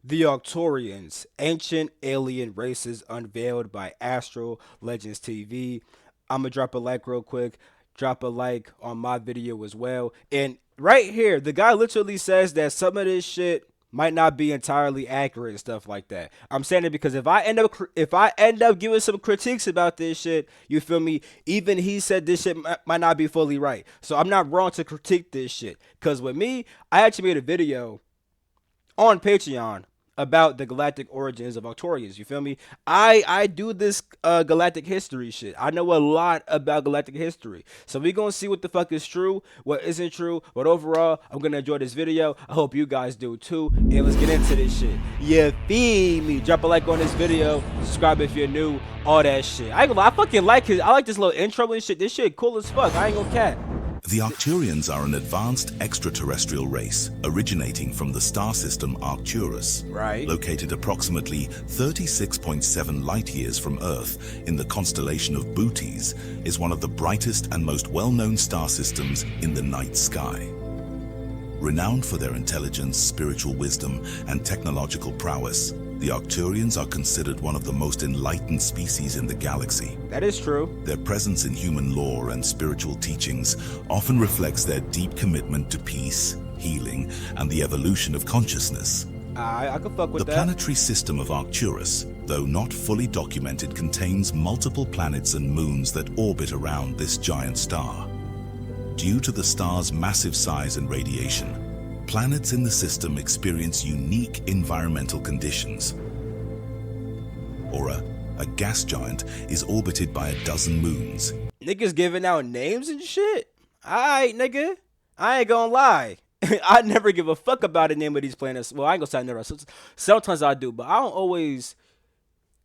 The Arcturians, ancient alien races unveiled by Astro Legends TV. I'm gonna drop a like real quick. Drop a like on my video as well. And right here, the guy literally says that some of this shit might not be entirely accurate and stuff like that. I'm saying it because if I end up giving some critiques about this shit, you feel me? Even he said this shit might not be fully right. So I'm not wrong to critique this shit. Cause with me, I actually made a video on Patreon about the galactic origins of Arcturians. You feel me? I do this galactic history shit. I know a lot about galactic history. So we gonna see what the fuck is true, what isn't true. But overall, I'm gonna enjoy this video. I hope you guys do too. And let's get into this shit. You feel me? Drop a like on this video. Subscribe if you're new. All that shit. I ain't gonna lie, I fucking like his. I like this little intro and shit. This shit cool as fuck. I ain't gonna cap. The Arcturians are an advanced extraterrestrial race originating from the star system Arcturus, Right. located approximately 36.7 light-years from Earth in the constellation of Bootes, is one of the brightest and most well-known star systems in the night sky. Renowned for their intelligence, spiritual wisdom, and technological prowess, the Arcturians are considered one of the most enlightened species in the galaxy. That is true. Their presence in human lore and spiritual teachings often reflects their deep commitment to peace, healing, and the evolution of consciousness. I can fuck with The that. planetary system of Arcturus, though not fully documented, contains multiple planets and moons that orbit around this giant star. Due to the star's massive size and radiation, planets in the system experience unique environmental conditions. Aura, a gas giant, is orbited by a dozen moons. Niggas giving out names and shit. Alright, nigga. I ain't gonna lie. I never give a fuck about the name of these planets. Well, I ain't gonna say I never. Sometimes I do, but I don't always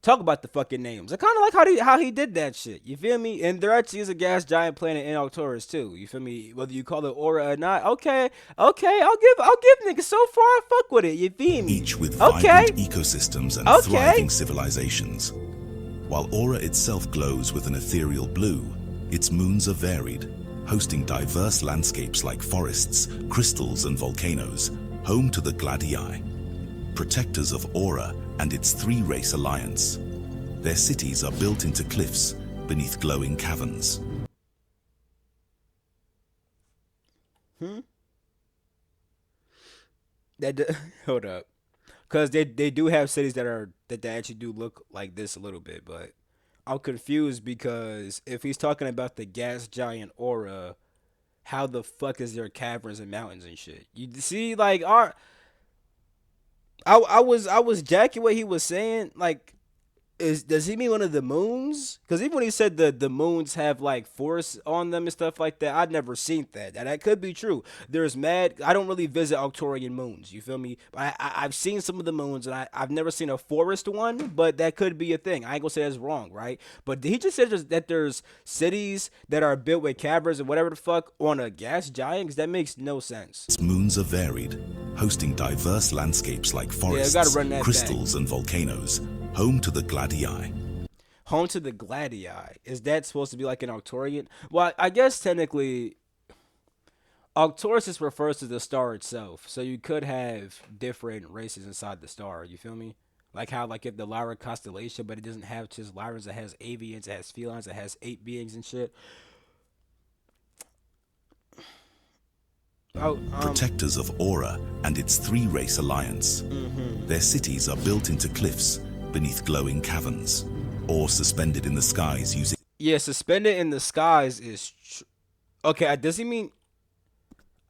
talk about the fucking names. I kind of like how he did that shit. You feel me? And there actually is a gas giant planet in Arcturus too. You feel me? Whether you call it Aura or not. Okay. I'll give niggas so far. I fuck with it. You feel me? Each with Okay. vibrant ecosystems and Okay. thriving civilizations. While Aura itself glows with an ethereal blue, its moons are varied, hosting diverse landscapes like forests, crystals, and volcanoes, home to the Gladii, protectors of Aura and its three-race alliance. Their cities are built into cliffs beneath glowing caverns. Hold up. Cause they do have cities that they actually do look like this a little bit, but I'm confused because if he's talking about the gas giant Aura, how the fuck is there caverns and mountains and shit? You see, like I was jacking what he was saying. Like, does he mean one of the moons? Because even when he said the moons have like force on them and stuff like that, I'd never seen that. And that could be true. There's mad. I don't really visit Arcturian moons. You feel me? I've seen some of the moons, and I've never seen a forest one. But that could be a thing. I ain't gonna say that's wrong, right? But he just said that there's cities that are built with caverns and whatever the fuck on a gas giant. Because that makes no sense. Its moons are varied, hosting diverse landscapes like Yeah, I forests, gotta run that crystals, and volcanoes, home to the Gladii. Home to the Gladii. Is that supposed to be like an Arcturian? Well, I guess technically, Arcturus just refers to the star itself. So you could have different races inside the star. You feel me? Like how, like if the Lyra constellation, but it doesn't have just Lyrans. It has avians, it has felines, it has eight beings and shit. Oh, Protectors of Aura and its three-race alliance. Their cities are built into cliffs beneath glowing caverns, or suspended in the skies using yeah, suspended in the skies is okay. Does he mean?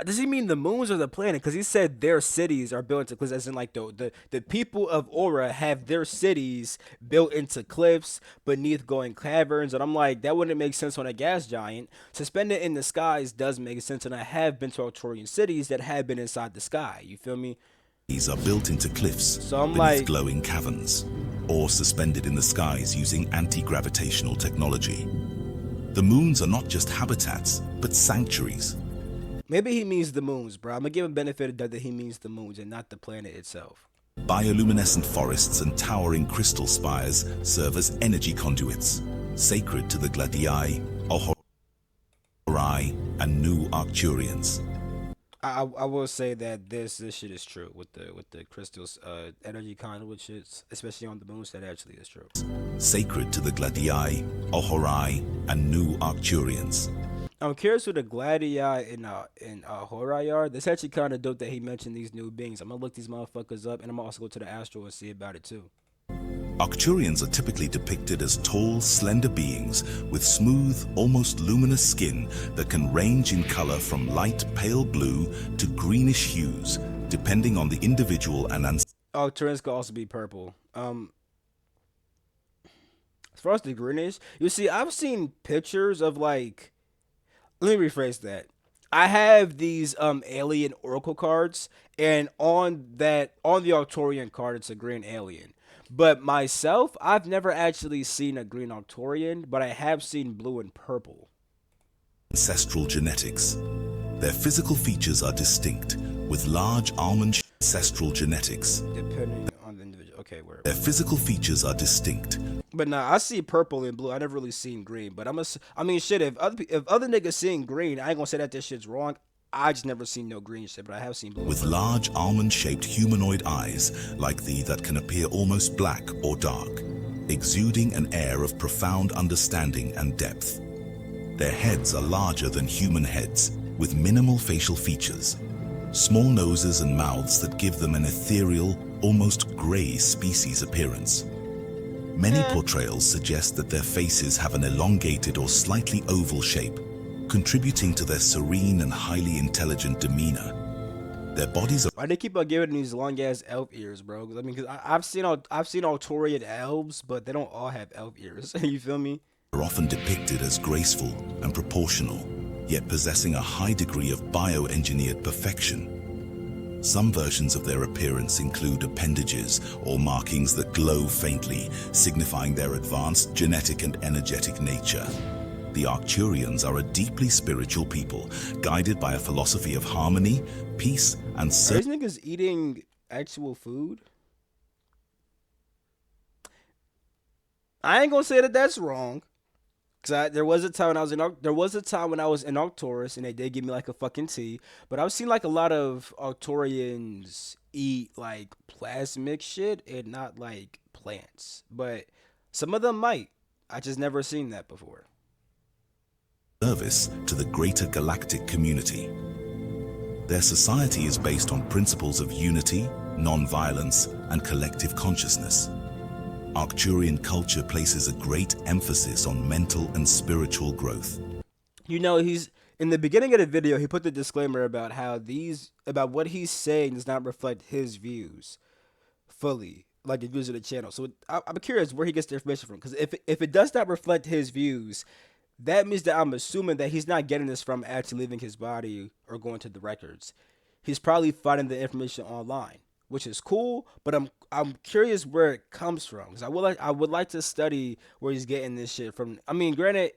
Does he mean the moons or the planet? Because he said their cities are built into cliffs, as in like the people of Aura have their cities built into cliffs beneath glowing caverns, and I'm like, that wouldn't make sense on a gas giant. Suspended in the skies does make sense, and I have been to Arcturian cities that have been inside the sky. You feel me? These are built into cliffs So I'm beneath like, glowing caverns, or suspended in the skies using anti-gravitational technology. The moons are not just habitats, but sanctuaries. maybe he means the moons, bro. I'm gonna give him benefit of the doubt that he means the moons and not the planet itself. Bioluminescent forests and towering crystal spires serve as energy conduits, sacred to the Gladii, Ahorai, and new Arcturians. I will say that this shit is true with the crystals, energy conduit shits, especially on the moons. That actually is true. Sacred to the Gladii, Ahorai, and new Arcturians. I'm curious who the Gladii and Horai are. That's actually kind of dope that he mentioned these new beings. I'm gonna look these motherfuckers up, and I'm gonna also go to the astral and see about it too. Arcturians are typically depicted as tall, slender beings with smooth, almost luminous skin that can range in color from light pale blue to greenish hues, depending on the individual and Arcturians could also be purple. As far as the greenish, you see, I've seen pictures of like. Let me rephrase that. I have these alien oracle cards, and on the Arcturian card, it's a green alien. But myself, I've never actually seen a green Arcturian, but I have seen blue and purple. ancestral genetics. Their physical features are distinct, with large almond ancestral genetics. Depending on the individual. Okay, where? Their physical features are distinct. But nah, I see purple and blue. I never really seen green. But I mean, shit. If other niggas seen green, I ain't gonna say that this shit's wrong. I just never seen no green shit, but I have seen blue. With large almond-shaped humanoid eyes, like thee that can appear almost black or dark, exuding an air of profound understanding and depth. Their heads are larger than human heads, with minimal facial features, small noses and mouths that give them an ethereal, almost grey species appearance. Many portrayals suggest that their faces have an elongated or slightly oval shape, contributing to their serene and highly intelligent demeanor. Their bodies Why they keep on giving these long ass elf ears, bro? 'Cause I mean, I've seen Arcturian elves, but they don't all have elf ears. You feel me? are often depicted as graceful and proportional, yet possessing a high degree of bioengineered perfection. Some versions of their appearance include appendages or markings that glow faintly, signifying their advanced genetic and energetic nature. The Arcturians are a deeply spiritual people, guided by a philosophy of harmony, peace, and Are these niggas eating actual food? I ain't gonna say that that's wrong. Cause there was a time when I was in Arcturus and they did give me like a fucking tea, but I've seen like a lot of Arcturians eat like plasmic shit and not like plants. But some of them might. I just never seen that before. service to the greater galactic community. Their society is based on principles of unity, non-violence, and collective consciousness. Arcturian culture places a great emphasis on mental and spiritual growth. You know, he's in the beginning of the video, he put the disclaimer about how about what he's saying does not reflect his views fully, like the views of the channel. So I'm curious where he gets the information from, because if it does not reflect his views, that means that I'm assuming that he's not getting this from actually leaving his body or going to the records. He's probably finding the information online, which is cool, but I'm curious where it comes from, because I would like to study where he's getting this shit from. I mean, granted,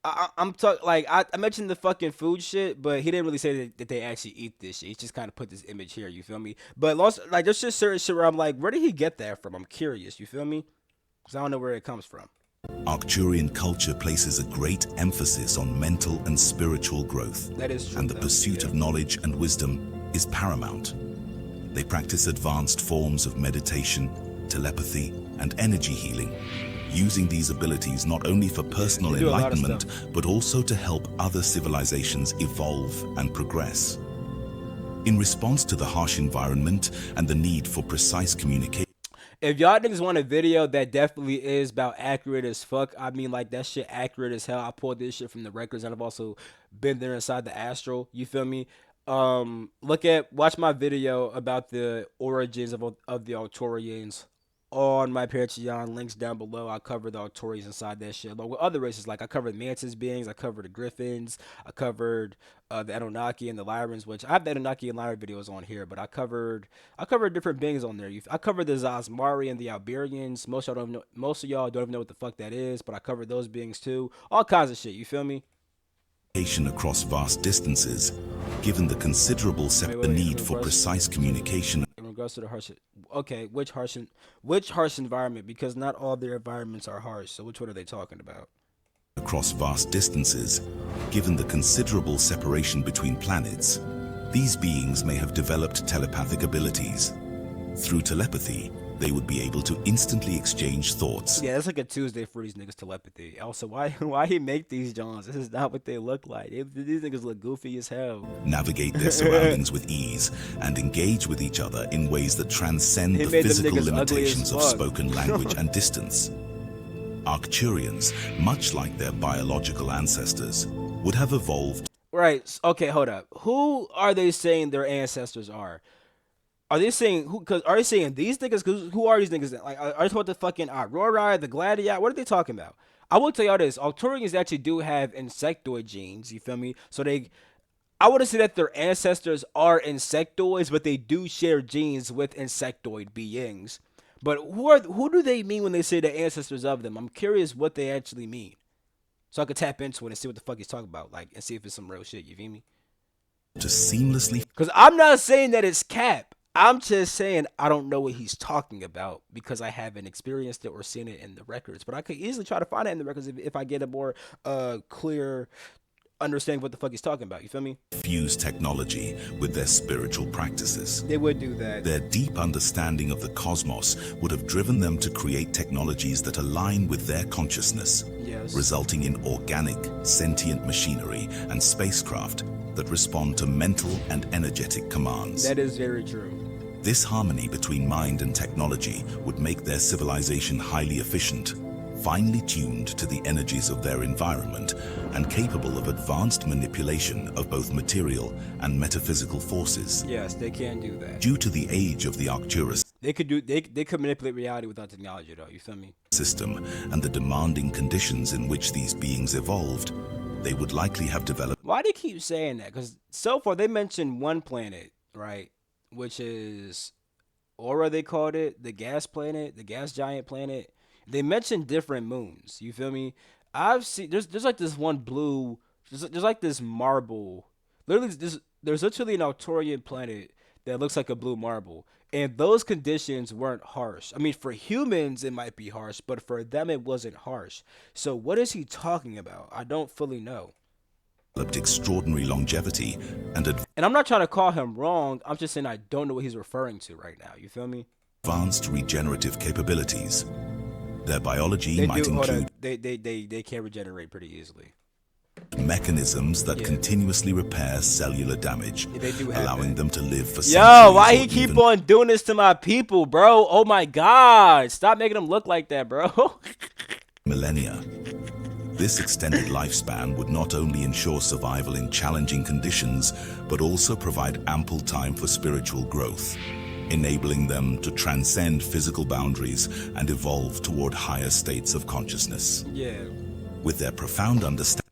I'm talking like I mentioned the fucking food shit, but he didn't really say that they actually eat this shit. He just kind of put this image here. You feel me? But also, like, there's just certain shit where I'm like, where did he get that from? I'm curious. You feel me? Because I don't know where it comes from. Arcturian culture places a great emphasis on mental and spiritual growth, That is true. and the pursuit of knowledge and wisdom is paramount. They practice advanced forms of meditation, telepathy, and energy healing, using these abilities not only for personal they do a lot of enlightenment, stuff. but also to help other civilizations evolve and progress. In response to the harsh environment and the need for precise communication, If y'all niggas want a video that definitely is about accurate as fuck, I mean, like, that shit accurate as hell. I pulled this shit from the records, and I've also been there inside the astral. You feel me? Watch my video about the origins of the Arcturians on my Patreon. Links down below. I cover the Arcturians inside that shit, along with other races. Like, I covered mantis beings, I covered the Griffins, I covered the Anunnaki and the Lyrans, which I have the Anunnaki and Lyran videos on here, but I covered different beings on there. I covered the Zazmari and the Alberians. Most of y'all don't even know what the fuck that is, but I covered those beings too. All kinds of shit. You feel me? across vast distances, given the considerable Wait, the wait, need for precise communication in regards to the harsh, okay, which harsh environment? Because not all their environments are harsh. So which one are they talking about? across vast distances, given the considerable separation between planets, These beings may have developed telepathic abilities. Through telepathy, they would be able to instantly exchange thoughts, Yeah, that's like a Tuesday for these niggas telepathy. Also, why he make these Johns? This is not what they look like. These niggas look goofy as hell. navigate their surroundings with ease, and engage with each other in ways that transcend He the made them physical niggas ugly as limitations of fuck. spoken language and distance. Arcturians, much like their biological ancestors, would have evolved Right. Okay, hold up. Who are they saying their ancestors are? Are they saying who? Cause are they saying these niggas? Cause who are these niggas? Like, are they talking about the fucking Aurora, the Gladiator? What are they talking about? I will tell y'all this: Arcturians actually do have insectoid genes. You feel me? So I wouldn't say that their ancestors are insectoids, but they do share genes with insectoid beings. But who do they mean when they say the ancestors of them? I'm curious what they actually mean, so I could tap into it and see what the fuck he's talking about, like, and see if it's some real shit. You feel me? to seamlessly Because I'm not saying that it's cap. I'm just saying I don't know what he's talking about because I haven't experienced it or seen it in the records. But I could easily try to find it in the records if I get a more clear understanding what the fuck he's talking about. You feel me? fuse technology with their spiritual practices. They would do that. Their deep understanding of the cosmos would have driven them to create technologies that align with their consciousness, Yes. resulting in organic, sentient machinery and spacecraft that respond to mental and energetic commands. That is very true. This harmony between mind and technology would make their civilization highly efficient, finely tuned to the energies of their environment, and capable of advanced manipulation of both material and metaphysical forces. Yes, they can do that. Due to the age of the Arcturus They could manipulate reality without technology though. You feel me? system and the demanding conditions in which these beings evolved, they would likely have developed Why do they keep saying that? Because so far they mentioned one planet, right? Which is Aura, they called it, the gas planet, the gas giant planet. They mentioned different moons. You feel me? I've seen there's like this one blue, there's like this marble. Literally, there's literally an Arcturian planet that looks like a blue marble, and those conditions weren't harsh. I mean, for humans it might be harsh, but for them it wasn't harsh. So what is he talking about? I don't fully know. extraordinary longevity and And I'm not trying to call him wrong. I'm just saying I don't know what he's referring to right now. You feel me? advanced regenerative capabilities. Their biology They might do. Hold include on. They can regenerate pretty easily. mechanisms that Yeah. continuously repair cellular damage, Yeah, they do have allowing that. them to live for Yo, centuries why or he keep even on doing this to my people, bro? Oh my God! Stop making them look like that, bro. millennia. This extended lifespan would not only ensure survival in challenging conditions, but also provide ample time for spiritual growth, enabling them to transcend physical boundaries and evolve toward higher states of consciousness. Yeah, With their profound understanding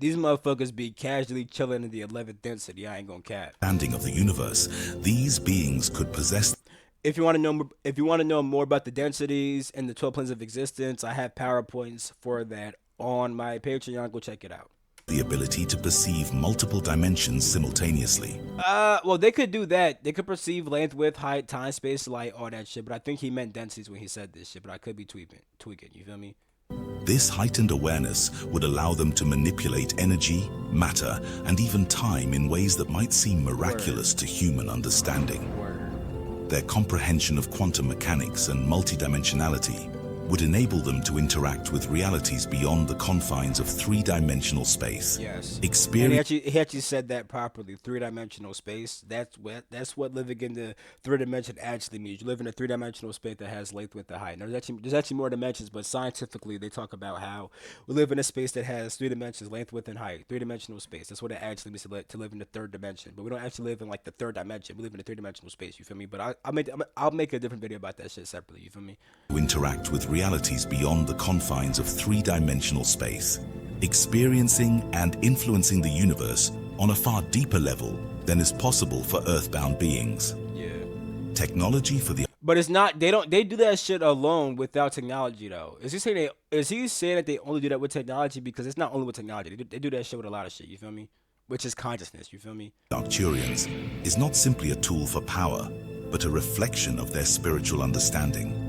these motherfuckers be casually chilling in the 11th density. I ain't gonna cap. of the universe, these beings could possess If you want to know more about the densities and the 12 planes of existence, I have PowerPoints for that on my Patreon. Go check it out. the ability to perceive multiple dimensions simultaneously. Well, they could do that. They could perceive length, width, height, time, space, light, all that shit. But I think he meant densities when he said this shit. But I could be tweaking. You feel me? This heightened awareness would allow them to manipulate energy, matter, and even time in ways that might seem miraculous to human understanding. Word. Their comprehension of quantum mechanics and multidimensionality would enable them to interact with realities beyond the confines of three-dimensional space. Yes. Experience And he actually said that properly. 3-dimensional space. That's what living in the 3 dimension actually means. You live in a 3-dimensional space that has length, width, and height. Now, there's actually more dimensions, but scientifically they talk about how we live in a space that has 3 dimensions, length, width, and height. 3-dimensional space. That's what it actually means to live in the 3rd dimension. But we don't actually live in like the 3rd dimension. We live in a 3-dimensional space. You feel me? But I'll make a different video about that shit separately. You feel me? to interact with realities beyond the confines of three-dimensional space, experiencing and influencing the universe on a far deeper level than is possible for earthbound beings. Yeah. Technology for the But it's not. They do that shit alone without technology though. Is he saying that they only do that with technology? Because it's not only with technology. They do that shit with a lot of shit. You feel me? Which is consciousness. You feel me? Arcturians is not simply a tool for power, but a reflection of their spiritual understanding.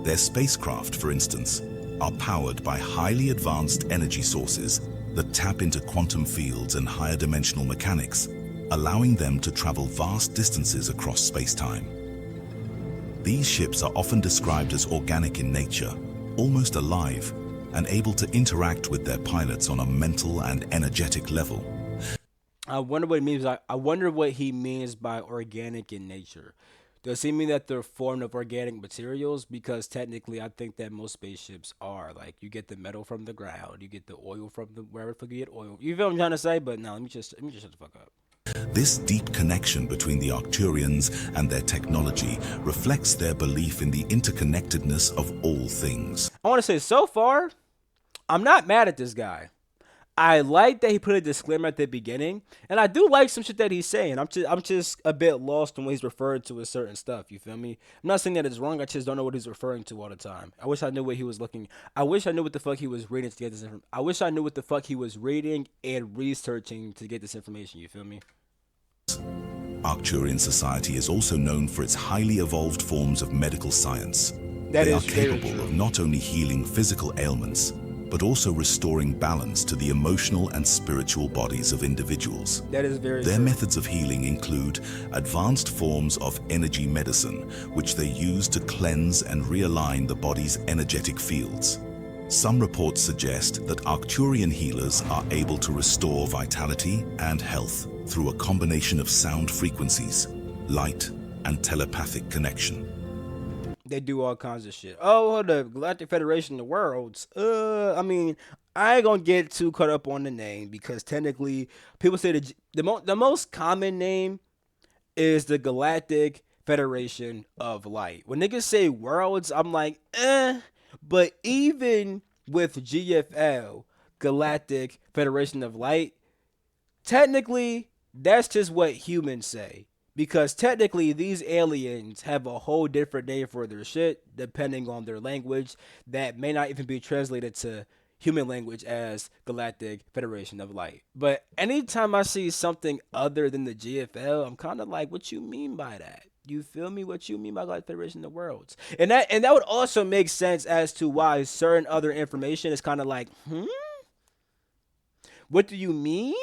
Their spacecraft, for instance, are powered by highly advanced energy sources that tap into quantum fields and higher dimensional mechanics, allowing them to travel vast distances across space-time. These ships are often described as organic in nature, almost alive, and able to interact with their pilots on a mental and energetic level. I wonder what he means. I wonder what he means by organic in nature. Does he mean that they're formed of organic materials? Because technically, I think that most spaceships are. Like, you get the metal from the ground, you get the oil from the wherever the fuck you get oil. You feel what I'm trying to say? But no, let me just shut the fuck up. This deep connection between the Arcturians and their technology reflects their belief in the interconnectedness of all things. I want to say, so far, I'm not mad at this guy. I like that he put a disclaimer at the beginning, and I do like some shit that he's saying. I'm just a bit lost on what he's referring to with certain stuff. You feel me? I'm not saying that it's wrong. I just don't know what he's referring to all the time. I wish I knew what he was looking. I wish I knew what the fuck he was reading to get this information. I wish I knew what the fuck he was reading and researching to get this information. You feel me? Arcturian society is also known for its highly evolved forms of medical science. That They are is very capable true. of not only healing physical ailments, but also restoring balance to the emotional and spiritual bodies of individuals. That is very Their true. methods of healing include advanced forms of energy medicine, which they use to cleanse and realign the body's energetic fields. Some reports suggest that Arcturian healers are able to restore vitality and health through a combination of sound frequencies, light, and telepathic connection. They do all kinds of shit. Oh, the Galactic Federation of the Worlds. I mean, I ain't gonna get too caught up on the name because technically, people say the most common name is the Galactic Federation of Light. When niggas say worlds, I'm like, eh. But even with GFL, Galactic Federation of Light, technically, that's just what humans say. Because technically, these aliens have a whole different name for their shit, depending on their language, that may not even be translated to human language as Galactic Federation of Light. But anytime I see something other than the GFL, I'm kind of like, what you mean by that? You feel me? What you mean by Galactic Federation of Worlds? And that would also make sense as to why certain other information is kind of like, what do you mean?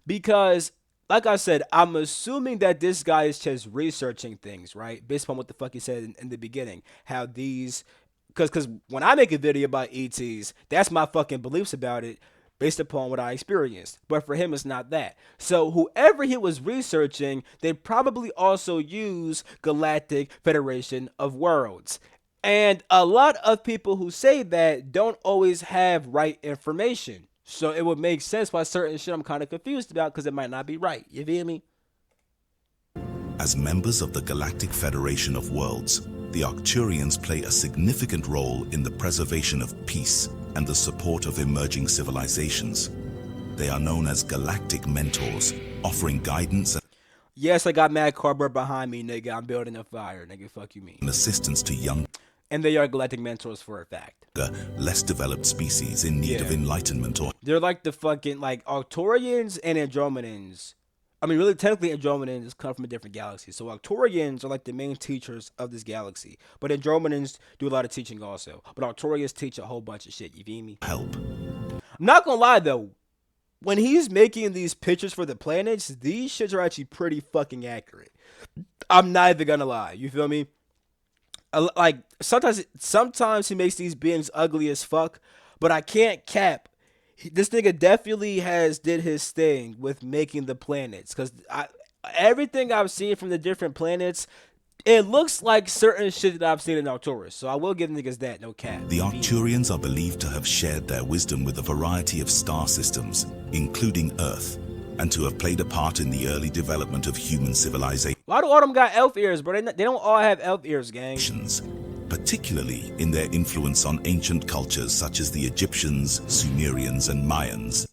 Because, like I said, I'm assuming that this guy is just researching things, right? Based upon what the fuck he said in the beginning. How these, because when I make a video about ETs, that's my fucking beliefs about it based upon what I experienced. But for him, it's not that. So whoever he was researching, they probably also use Galactic Federation of Worlds. And a lot of people who say that don't always have right information. So it would make sense why certain shit I'm kind of confused about because it might not be right. You feel me? As members of the Galactic Federation of Worlds, the Arcturians play a significant role in the preservation of peace and the support of emerging civilizations. They are known as galactic mentors, offering guidance Yes, I got mad cardboard behind me, nigga. I'm building a fire, nigga. Fuck you mean. and assistance to younger, And they are galactic mentors for a fact. less developed species in need of Yeah. enlightenment or They're like the fucking, like, Arcturians and Andromedans. I mean, really, technically, Andromedans come from a different galaxy. So Arcturians are like the main teachers of this galaxy. But Andromedans do a lot of teaching also. But Arcturians teach a whole bunch of shit. You feel me? help. I'm not gonna lie, though. When he's making these pictures for the planets, these shits are actually pretty fucking accurate. I'm not even gonna lie. You feel me? Like, sometimes he makes these beings ugly as fuck, but I can't cap. This nigga definitely did his thing with making the planets, because everything I've seen from the different planets, it looks like certain shit that I've seen in Arcturus. So I will give niggas that, no cap. The Arcturians are believed to have shared their wisdom with a variety of star systems, including Earth, and to have played a part in the early development of human civilizations, Why do all them got elf ears, bro? They don't all have elf ears, gang. particularly in their influence on ancient cultures such as the Egyptians, Sumerians, and Mayans.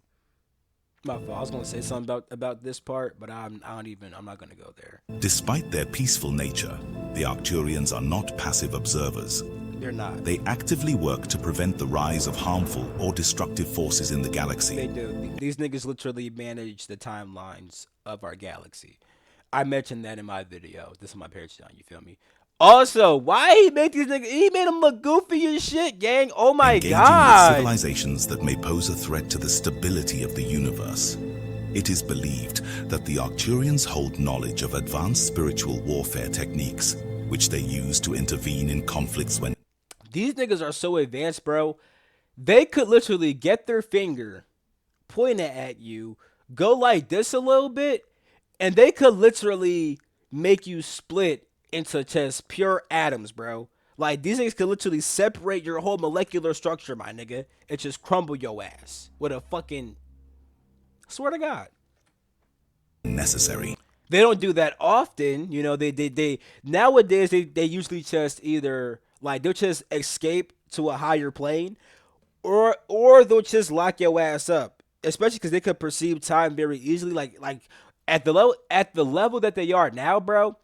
My fault. I was gonna say something about this part, but I'm not gonna go there. Despite their peaceful nature, the Arcturians are not passive observers. They're not. They actively work to prevent the rise of harmful or destructive forces in the They galaxy. do. These niggas literally manage the timelines of our galaxy. I mentioned that in my video. This is my Patreon. You feel me? Also, why he make these niggas? He made them look goofy as shit, gang. Oh my Engaging with god. civilizations that may pose a threat to the stability of the universe. It is believed that the Arcturians hold knowledge of advanced spiritual warfare techniques, which they use to intervene in conflicts when These niggas are so advanced, bro. They could literally get their finger, point it at you, go like this a little bit, and they could literally make you split into just pure atoms, bro. Like these niggas could literally separate your whole molecular structure, my nigga, and just crumble your ass with a fucking swear to God. necessary. They don't do that often, you know. They nowadays they usually just either like they'll just escape to a higher plane, or they'll just lock your ass up, especially because they could perceive time very easily. Like at the level that they are now, bro.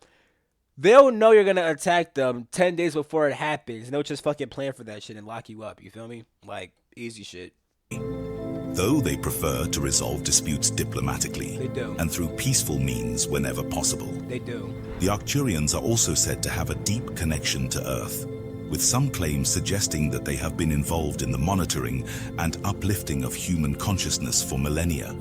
They'll know you're gonna attack them 10 days before it happens, and they'll just fucking plan for that shit and lock you up. You feel me? Like easy shit. Though they prefer to resolve disputes diplomatically They do. and through peaceful means whenever possible. They do. The Arcturians are also said to have a deep connection to Earth, with some claims suggesting that they have been involved in the monitoring and uplifting of human consciousness for millennia.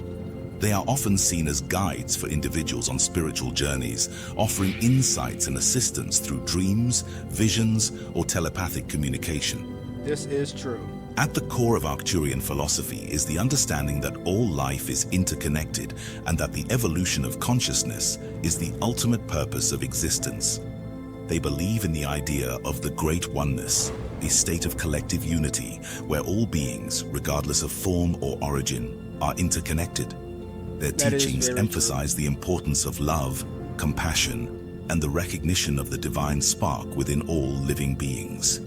They are often seen as guides for individuals on spiritual journeys, offering insights and assistance through dreams, visions, or telepathic communication. This is true. At the core of Arcturian philosophy is the understanding that all life is interconnected and that the evolution of consciousness is the ultimate purpose of existence. They believe in the idea of the Great Oneness, a state of collective unity where all beings, regardless of form or origin, are interconnected. Their That is teachings very emphasize the importance of love, compassion, and the recognition of the divine spark within all living beings.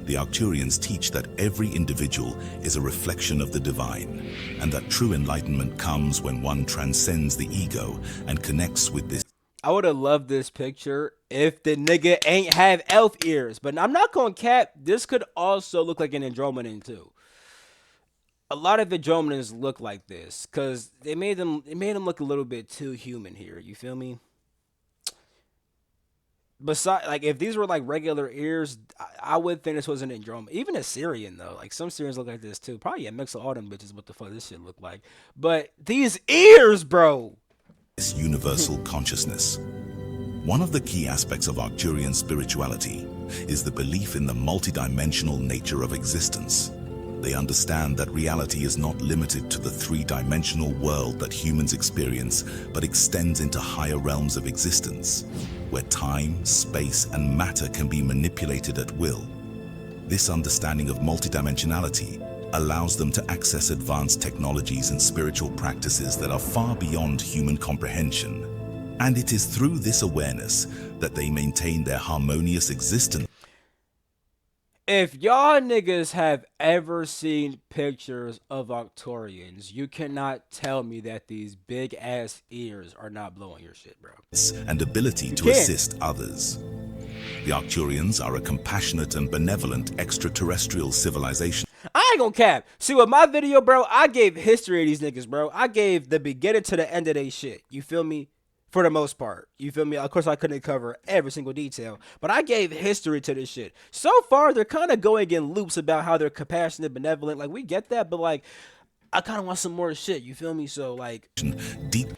The Arcturians teach that every individual is a reflection of the divine, and that true enlightenment comes when one transcends the ego and connects with this. I would have loved this picture if the nigga ain't have elf ears. But I'm not gonna cap. This could also look like an Andromedan too. A lot of Andromedans look like this because it made them look a little bit too human here. You feel me? Besides, like if these were like regular ears, I would think this was an Andromedan. Even a Syrian though, like some Syrians look like this too. Probably a mix of all them bitches. What the fuck this shit look like? But these ears, bro. This universal consciousness. One of the key aspects of Arcturian spirituality is the belief in the multidimensional nature of existence. They understand that reality is not limited to the three-dimensional world that humans experience, but extends into higher realms of existence, where time, space, and matter can be manipulated at will. This understanding of multidimensionality allows them to access advanced technologies and spiritual practices that are far beyond human comprehension. And it is through this awareness that they maintain their harmonious existence. If y'all niggas have ever seen pictures of Arcturians, you cannot tell me that these big ass ears are not blowing your shit, bro. And ability to can't. assist others. The Arcturians are a compassionate and benevolent extraterrestrial civilization. I ain't gonna cap. See, with my video, bro, I gave history of these niggas, bro. I gave the beginning to the end of they shit. You feel me? For the most part. You feel me? Of course, I couldn't cover every single detail, but I gave history to this shit. So far, they're kind of going in loops about how they're compassionate, benevolent. Like, we get that, but, like, I kind of want some more shit. You feel me? So, like... Deep.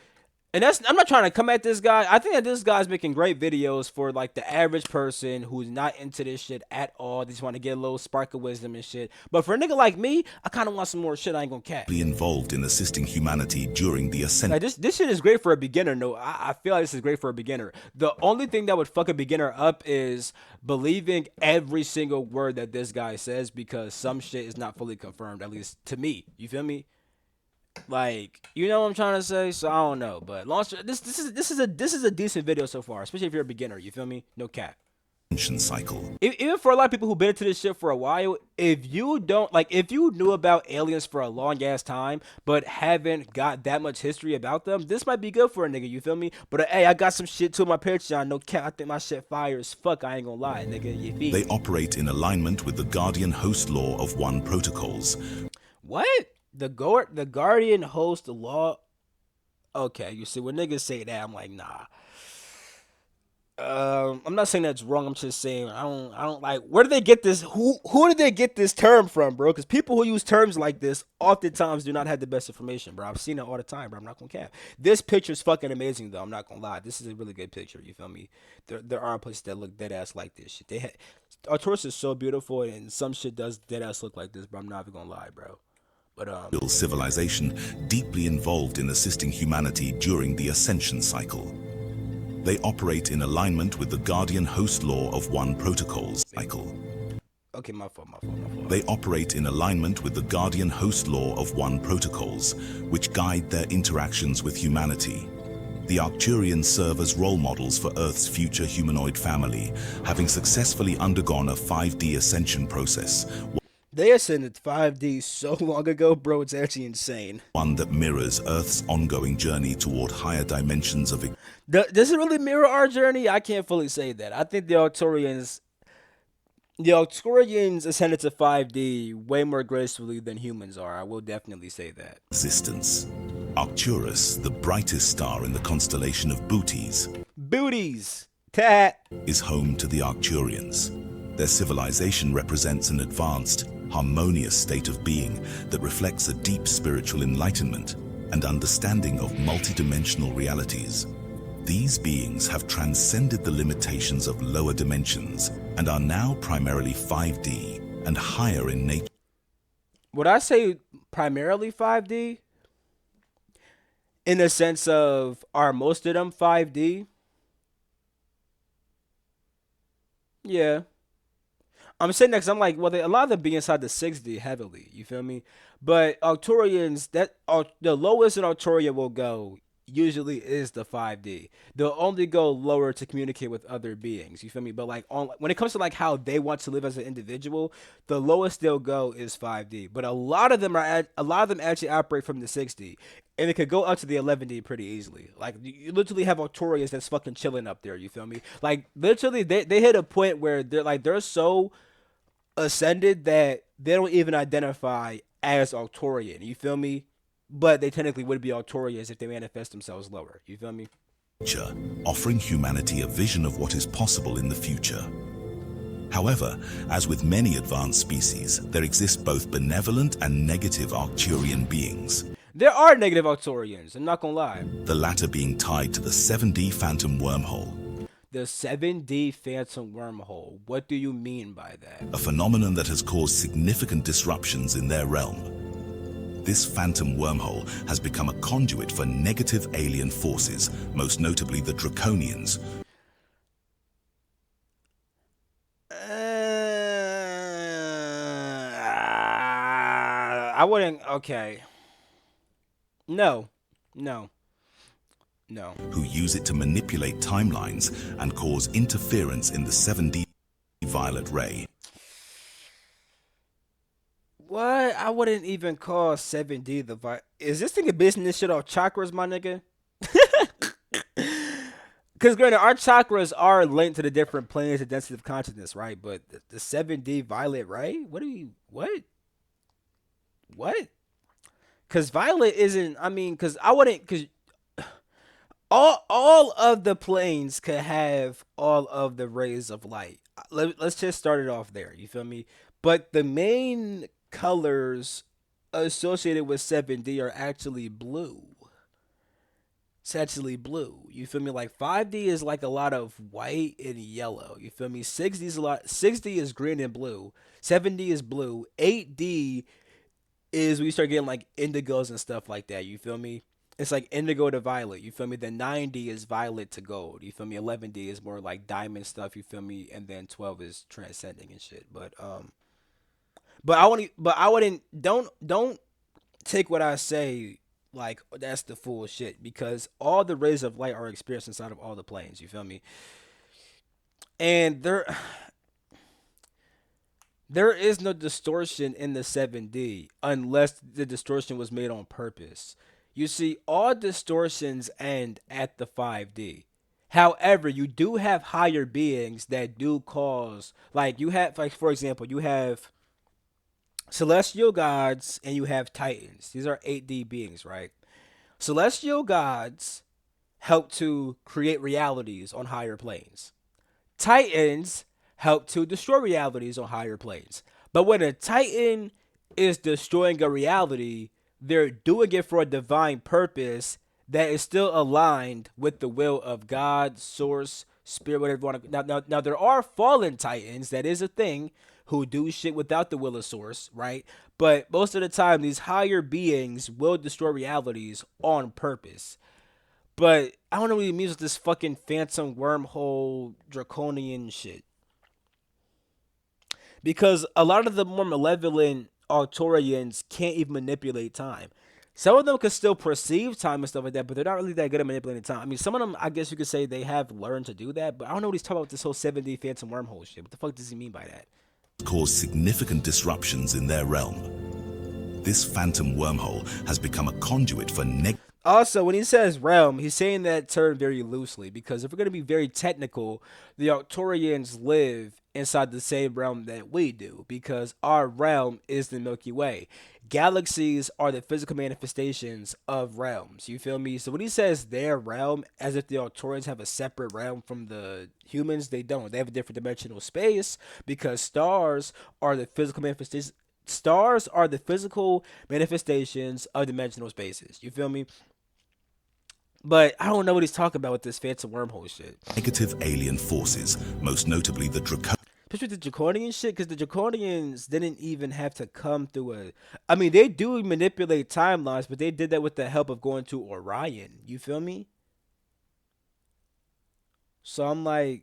And I'm not trying to come at this guy. I think that this guy's making great videos for like the average person who's not into this shit at all. They just want to get a little spark of wisdom and shit. But for a nigga like me, I kind of want some more shit. I ain't gonna cap. Involved in assisting humanity during the ascent. Like this shit is great for a beginner. No, I feel like this is great for a beginner. The only thing that would fuck a beginner up is believing every single word that this guy says, because some shit is not fully confirmed, at least to me. You feel me? Like, you know what I'm trying to say? So I don't know, but this is a decent video so far, especially if you're a beginner. You feel me? No cap. Cycle. Even for a lot of people who've been into this shit for a while, if you knew about aliens for a long ass time but haven't got that much history about them, this might be good for a nigga. You feel me? But hey, I got some shit to my Patreon. No cap. I think my shit fire as fuck. I ain't gonna lie, nigga. You feel They me? operate in alignment with the Guardian Host Law of One protocols. What? The Guardian host law. Okay, you see when niggas say that, I'm like, nah. I'm not saying that's wrong. I'm just saying I don't like. Where did they get this? Who did they get this term from, bro? Because people who use terms like this oftentimes do not have the best information, bro. I've seen it all the time, bro. I'm not gonna cap. This picture's fucking amazing, though. I'm not gonna lie. This is a really good picture. You feel me? There are places that look dead ass like this shit. They had Arcturus is so beautiful, and some shit does dead ass look like this, bro. I'm not even gonna lie, bro. But civilization deeply involved in assisting humanity during the ascension cycle. They operate in alignment with the Guardian Host Law of One Protocols cycle. okay, my fault. They operate in alignment with the Guardian Host Law of One Protocols, which guide their interactions with humanity. The Arcturians serve as role models for Earth's future humanoid family, having successfully undergone a 5D ascension process, They ascended 5D so long ago, bro. It's actually insane. one that mirrors Earth's ongoing journey toward higher dimensions of Does it really mirror our journey? I can't fully say that. I think the Arcturians ascended to 5D way more gracefully than humans are. I will definitely say that. existence. Arcturus, the brightest star in the constellation of Bootes, Booties, tat. is home to the Arcturians. Their civilization represents an advanced, harmonious state of being that reflects a deep spiritual enlightenment and understanding of multidimensional realities. These beings have transcended the limitations of lower dimensions and are now primarily 5D and higher in nature. Would I say primarily 5D? In the sense of, are most of them 5D? Yeah. I'm saying that 'cause I'm like, well, a lot of them be inside the 6D heavily. You feel me? But Arcturians, the lowest an Arcturian will go usually is the 5D. They'll only go lower to communicate with other beings. You feel me? But like when it comes to like how they want to live as an individual, the lowest they'll go is 5D. But a lot of them actually operate from the 6D, and it could go up to the 11D pretty easily. Like you literally have Arcturians that's fucking chilling up there. You feel me? Like literally, they hit a point where they're so ascended that they don't even identify as Arcturian. You feel me? But they technically would be Arcturians if they manifest themselves lower. You feel me? Offering humanity a vision of what is possible in the future. However, as with many advanced species, there exist both benevolent and negative Arcturian beings, There are negative Arcturians, I'm not gonna lie. the latter being tied to the 7D Phantom Wormhole, The 7D Phantom Wormhole. What do you mean by that? a phenomenon that has caused significant disruptions in their realm. This phantom wormhole has become a conduit for negative alien forces, most notably the Draconians, I wouldn't. Okay. No. No. No. who use it to manipulate timelines and cause interference in the 7D violet ray. What? I wouldn't even call 7D the vi. Is this thing basing this shit off chakras, my nigga? Because granted, our chakras are linked to the different planes of density of consciousness, right? But the 7D violet ray? What do you. What? What? Because violet isn't. I mean, because I wouldn't. Because all of the planes could have all of the rays of light. Let's just start it off there. You feel me? But the main colors associated with 7D are actually blue. It's actually blue. You feel me? Like 5D is like a lot of white and yellow. You feel me? 6D is a lot. 6D is green and blue. 7D is blue. 8D is we start getting like indigos and stuff like that. You feel me? It's like indigo to violet. You feel me? Then 9D is violet to gold. You feel me? 11D is more like diamond stuff. You feel me? And then 12 is transcending and shit. But I wouldn't. But I wouldn't. Don't take what I say like that's the full shit because all the rays of light are experienced inside of all the planes. You feel me? And there is no distortion in the 7D unless the distortion was made on purpose. You see, all distortions end at the 5D. However, you do have higher beings that do cause, like you have, like for example, you have celestial gods and you have titans. These are 8D beings, right? Celestial gods help to create realities on higher planes. Titans help to destroy realities on higher planes. But when a Titan is destroying a reality, they're doing it for a divine purpose that is still aligned with the will of God, Source, Spirit, whatever you want to. Now, there are fallen Titans. That is a thing who do shit without the will of Source, right? But most of the time, these higher beings will destroy realities on purpose. But I don't know what he means with this fucking phantom wormhole draconian shit. Because a lot of the more malevolent Arcturians can't even manipulate time. Some of them can still perceive time and stuff like that, but they're not really that good at manipulating time. I mean, some of them, I guess you could say they have learned to do that, but I don't know what he's talking about with this whole 7D phantom wormhole shit. What the fuck does he mean by that? Cause significant disruptions in their realm. This phantom wormhole has become a conduit for Also, when he says realm, he's saying that term very loosely because if we're going to be very technical, the Arcturians live inside the same realm that we do because our realm is the Milky Way. Galaxies are the physical manifestations of realms. You feel me? So when he says their realm, as if the Arcturians have a separate realm from the humans, they don't. They have a different dimensional space because stars are the physical manifestations of dimensional spaces. You feel me? But I don't know what he's talking about with this phantom wormhole shit. negative alien forces, most notably the Especially with the draconian shit, because the draconians didn't even have to come through a. I mean, they do manipulate timelines, but they did that with the help of going to Orion. You feel me? So I'm like,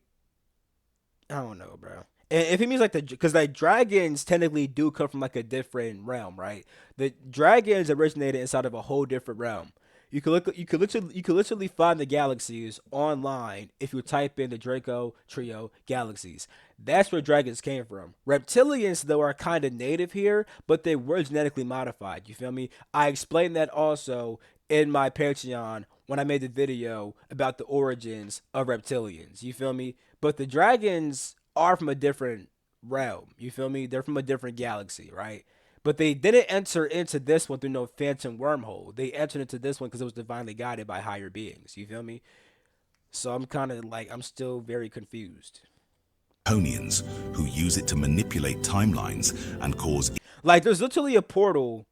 I don't know, bro. And if he means like because like dragons technically do come from like a different realm, right? The dragons originated inside of a whole different realm. You could literally find the galaxies online if you type in the Draco trio galaxies. That's where dragons came from. Reptilians though are kind of native here, but they were genetically modified. You feel me? I explained that also in my Patreon when I made the video about the origins of reptilians. You feel me? But the dragons are from a different realm. You feel me? They're from a different galaxy, right? But they didn't enter into this one through no phantom wormhole. They entered into this one because it was divinely guided by higher beings. You feel me? So I'm kind of like, I'm still very confused. draconians who use it to manipulate timelines and cause Like, there's literally a portal.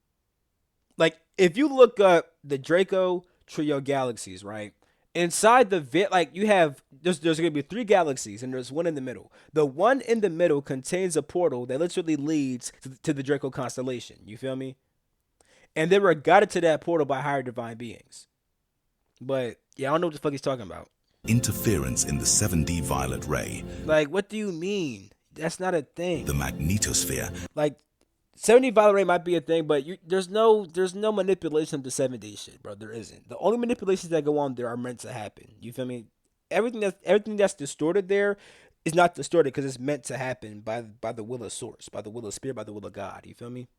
Like, if you look up the Draco Trio galaxies, right? Inside the like you have there's gonna be three galaxies and there's one in the middle. The one in the middle contains a portal that literally leads to the Draco constellation. You feel me? And they were guided to that portal by higher divine beings. But yeah, I don't know what the fuck he's talking about. interference in the 7D violet ray, Like, what do you mean? That's not a thing. the magnetosphere, Like 70 violet ray might be a thing, but there's no manipulation of the 7D shit, bro. There isn't. The only manipulations that go on there are meant to happen. You feel me? Everything that's distorted there is not distorted because it's meant to happen by the will of Source, by the will of Spirit, by the will of God. You feel me?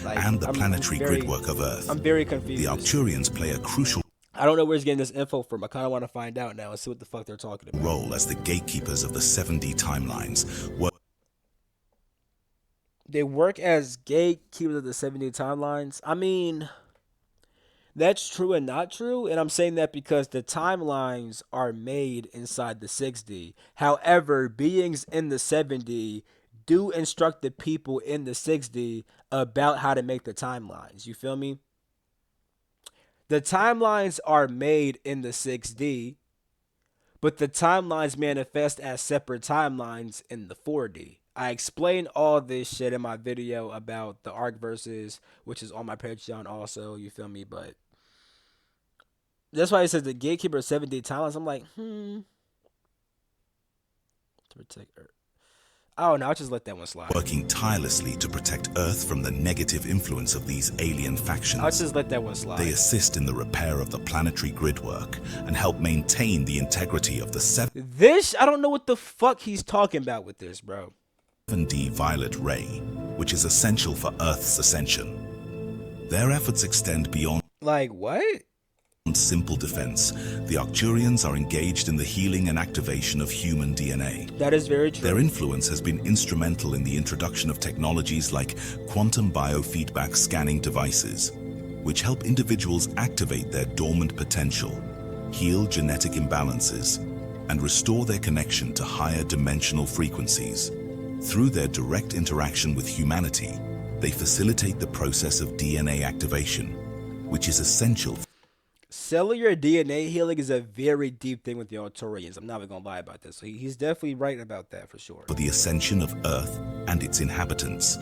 Like, and the planetary gridwork of Earth. I'm very The confused. Arcturians play a crucial I don't know where he's getting this info from. I kind of want to find out now and see what the fuck they're talking about. role as the gatekeepers of the 7D timelines, They work as gatekeepers of the 70 timelines. I mean, that's true and not true. And I'm saying that because the timelines are made inside the 6D. However, beings in the 7D do instruct the people in the 6D about how to make the timelines. You feel me? The timelines are made in the 6D, but the timelines manifest as separate timelines in the 4D. I explained all this shit in my video about the arc verses, which is on my Patreon also, you feel me? But that's why it says the gatekeeper 7D timelines. I'm like, To protect Earth. Oh no, I'll just let that one slide. working tirelessly to protect Earth from the negative influence of these alien factions. I'll just let that one slide. They assist in the repair of the planetary gridwork and help maintain the integrity of the This, I don't know what the fuck he's talking about with this, bro. 7D violet ray, which is essential for Earth's ascension. Their efforts extend beyond Like, what? simple defense. The Arcturians are engaged in the healing and activation of human DNA. That is very true. Their influence has been instrumental in the introduction of technologies like quantum biofeedback scanning devices, which help individuals activate their dormant potential, heal genetic imbalances, and restore their connection to higher dimensional frequencies. Through their direct interaction with humanity, they facilitate the process of DNA activation, which is essential Cellular DNA healing is a very deep thing with the Arcturians. I'm not even gonna lie about this. So he's definitely right about that for sure. for the ascension of Earth and its inhabitants.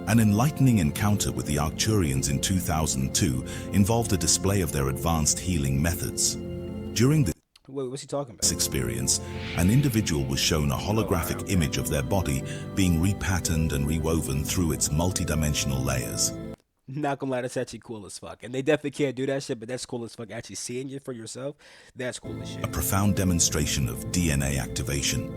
An enlightening encounter with the Arcturians in 2002 involved a display of their advanced healing methods. During this Wait, what's he talking about? experience, an individual was shown a holographic image of their body being repatterned and rewoven through its multidimensional layers. Not gonna lie, that's actually cool as fuck. And they definitely can't do that shit, but that's cool as fuck. Actually seeing it for yourself, that's cool as shit. A profound demonstration of DNA activation.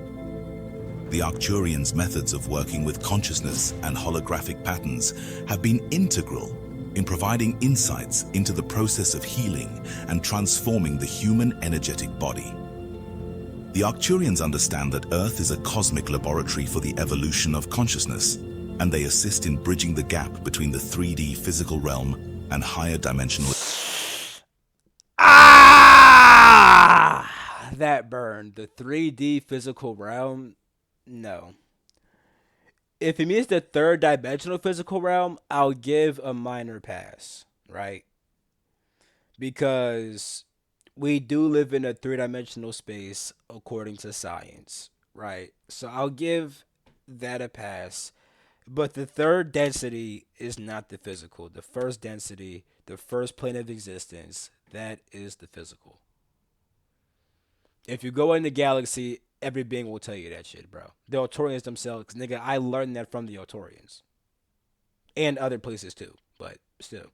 The Arcturians' methods of working with consciousness and holographic patterns have been integral in providing insights into the process of healing and transforming the human energetic body. The Arcturians understand that Earth is a cosmic laboratory for the evolution of consciousness, and they assist in bridging the gap between the 3D physical realm and higher dimensional. Ah, that burned. The 3D physical realm. No. If it means the third dimensional physical realm, I'll give a minor pass, right? Because we do live in a three-dimensional space according to science, right? So I'll give that a pass. But the third density is not the physical. The first density, the first plane of existence, that is the physical. If you go in the galaxy, every being will tell you that shit, bro. The Arcturians themselves, nigga, I learned that from the Arcturians. And other places too, but still.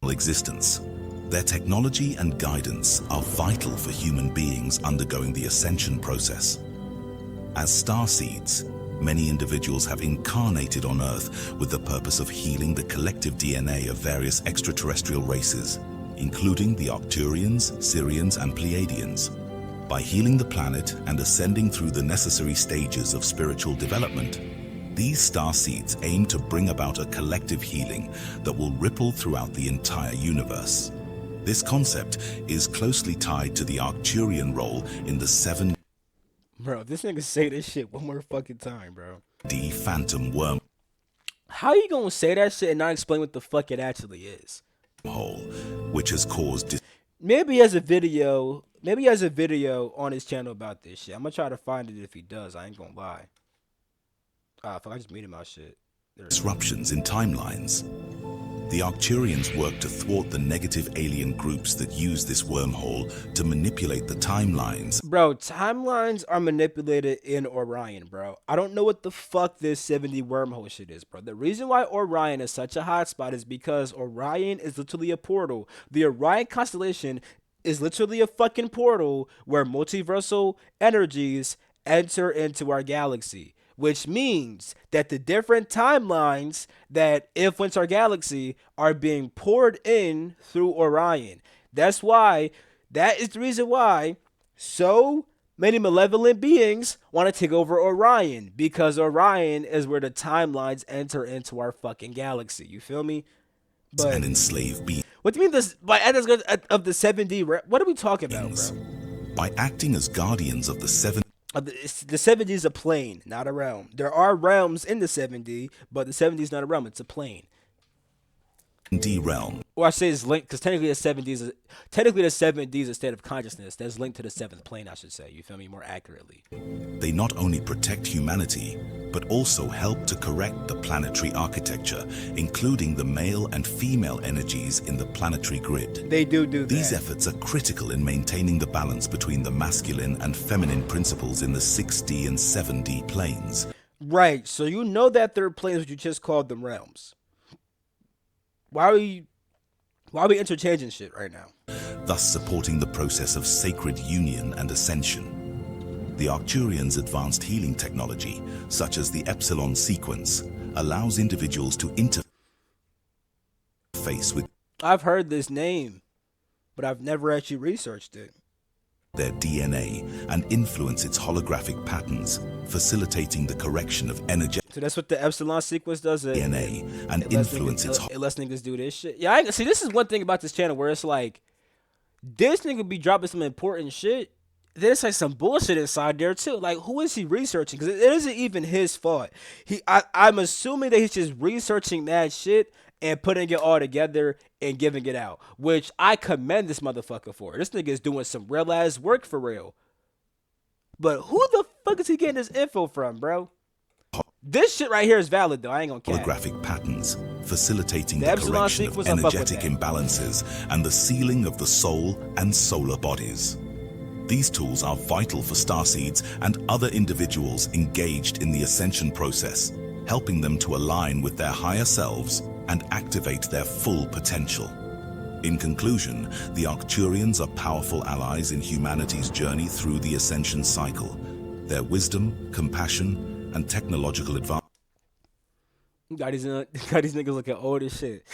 Existence. Their technology and guidance are vital for human beings undergoing the ascension process. As starseeds, many individuals have incarnated on Earth with the purpose of healing the collective DNA of various extraterrestrial races, including the Arcturians, Syrians, and Pleiadians. By healing the planet and ascending through the necessary stages of spiritual development, these starseeds aim to bring about a collective healing that will ripple throughout the entire universe. This concept is closely tied to the Arcturian role in the 7D Bro, this nigga say this shit one more fucking time, bro. phantom wormhole, How you gonna say that shit and not explain what the fuck it actually is? which has caused Maybe he has a video. Maybe he has a video on his channel about this shit. I'm gonna try to find it if he does. I ain't gonna lie. Ah, fuck, I just muted my shit. disruptions in timelines. The Arcturians work to thwart the negative alien groups that use this wormhole to manipulate the timelines. Bro, timelines are manipulated in Orion, bro. I don't know what the fuck this 70 wormhole shit is, bro. The reason why Orion is such a hotspot is because Orion is literally a portal. The Orion constellation is literally a fucking portal where multiversal energies enter into our galaxy, which means that the different timelines that influence our galaxy are being poured in through Orion. That is the reason why so many malevolent beings want to take over Orion, because Orion is where the timelines enter into our fucking galaxy. You feel me? But And enslave beings. what do you mean this by of the 7D? What are we talking about, bro? By acting as guardians of the 7D The 7D is a plane, not a realm. There are realms in the 7D, but the 7D is not a realm. It's a plane. realm. Or I say it's linked because technically the 7D is a state of consciousness that's linked to the seventh plane. I should say. You feel me more accurately? They not only protect humanity, but also help to correct the planetary architecture, including the male and female energies in the planetary grid. They do that. These efforts are critical in maintaining the balance between the masculine and feminine principles in the 6D and 7D planes. Right. So you know that they're planes, but you just called them realms. Why are we interchanging shit right now? Thus supporting the process of sacred union and ascension. The Arcturians' advanced healing technology, such as the Epsilon sequence, allows individuals to interface with I've heard this name, but I've never actually researched it. their DNA and influence its holographic patterns, facilitating the correction of energetic So that's what the Epsilon sequence does. DNA and It lets influence its it lets niggas do this shit. Yeah, see, this is one thing about this channel where it's like, This nigga be dropping some important shit. There's like some bullshit inside there too. Like, who is he researching? Because it isn't even his fault. I'm assuming that he's just researching that shit and putting it all together and giving it out, which I commend this motherfucker for. This nigga is doing some real ass work for real. But who the fuck is he getting this info from, bro? This shit right here is valid though. I ain't gonna cap. Holographic patterns, facilitating The the epsilon correction of sequence, I fuck with energetic that. imbalances and the sealing of the soul and solar bodies. These tools are vital for starseeds and other individuals engaged in the ascension process, helping them to align with their higher selves and activate their full potential. In conclusion, the Arcturians are powerful allies in humanity's journey through the ascension cycle. Their wisdom, compassion, and technological advancement Got these niggas looking old as shit.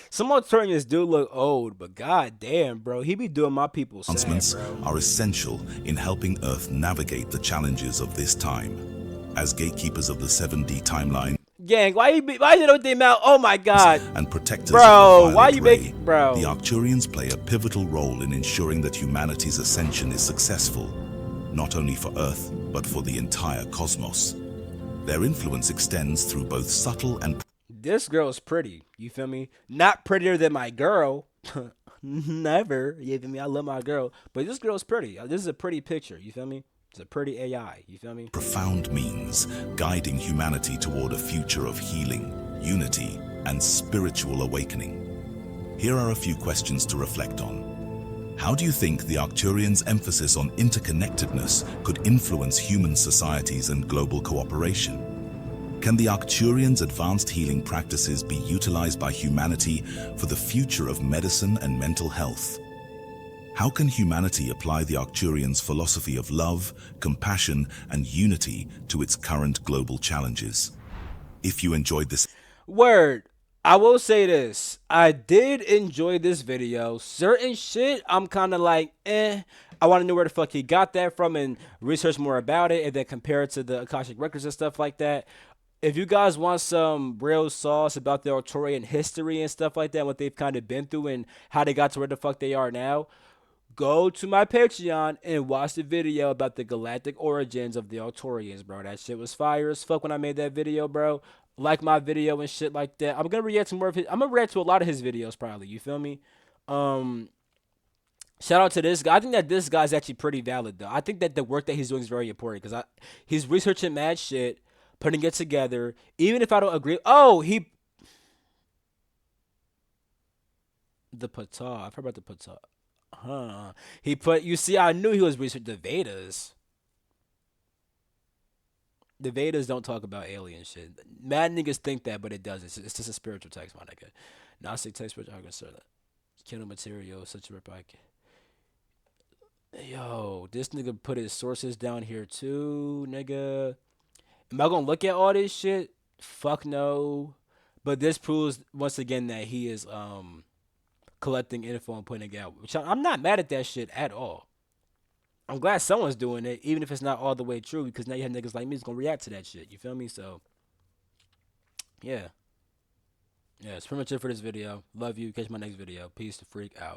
Some Arcturians do look old, but god damn, bro, he be doing my people sad, bro. are essential in helping Earth navigate the challenges of this time. As gatekeepers of the 7D timeline Gang, why you don't think out? Oh my god, and protectors bro, of the why violet you ray, making, bro? the Arcturians play a pivotal role in ensuring that humanity's ascension is successful, not only for Earth, but for the entire cosmos. Their influence extends through both subtle and This girl's pretty. You feel me? Not prettier than my girl. Never. You feel me? I love my girl, but this girl's pretty. This is a pretty picture. You feel me? It's a pretty AI. You feel me? profound means, guiding humanity toward a future of healing, unity, and spiritual awakening. Here are a few questions to reflect on. How do you think the Arcturians' emphasis on interconnectedness could influence human societies and global cooperation? Can the Arcturians' advanced healing practices be utilized by humanity for the future of medicine and mental health? How can humanity apply the Arcturians' philosophy of love, compassion, and unity to its current global challenges? If you enjoyed this Word. I will say this. I did enjoy this video. Certain shit, I'm kind of like, eh. I want to know where the fuck he got that from and research more about it and then compare it to the Akashic Records and stuff like that. If you guys want some real sauce about the Arcturian history and stuff like that, what they've kind of been through and how they got to where the fuck they are now, go to my Patreon and watch the video about the galactic origins of the Arcturians, bro. That shit was fire as fuck when I made that video, bro. Like my video and shit like that. I'm gonna react to more of his. I'm gonna react to a lot of his videos probably. You feel me? Um, Shout out to this guy. I think that this guy's actually pretty valid though. I think that the work that he's doing is very important because he's researching mad shit, putting it together. Even if I don't agree. Oh, the Ptah. I've heard about the Ptah. Huh. He put. You see, I knew he was researching the Vedas. The Vedas don't talk about alien shit. Mad niggas think that, but it does. It's just a spiritual text, my nigga. Gnostic text, spiritual arguments, kindle material, such a reply. Yo, this nigga put his sources down here too, nigga. Am I gonna look at all this shit? Fuck no. But this proves once again that he is collecting info and putting it out. Which I'm not mad at that shit at all. I'm glad someone's doing it, even if it's not all the way true, because now you have niggas like me who's gonna react to that shit. You feel me? So yeah. Yeah, it's pretty much it for this video. Love you. Catch my next video. Peace the freak out.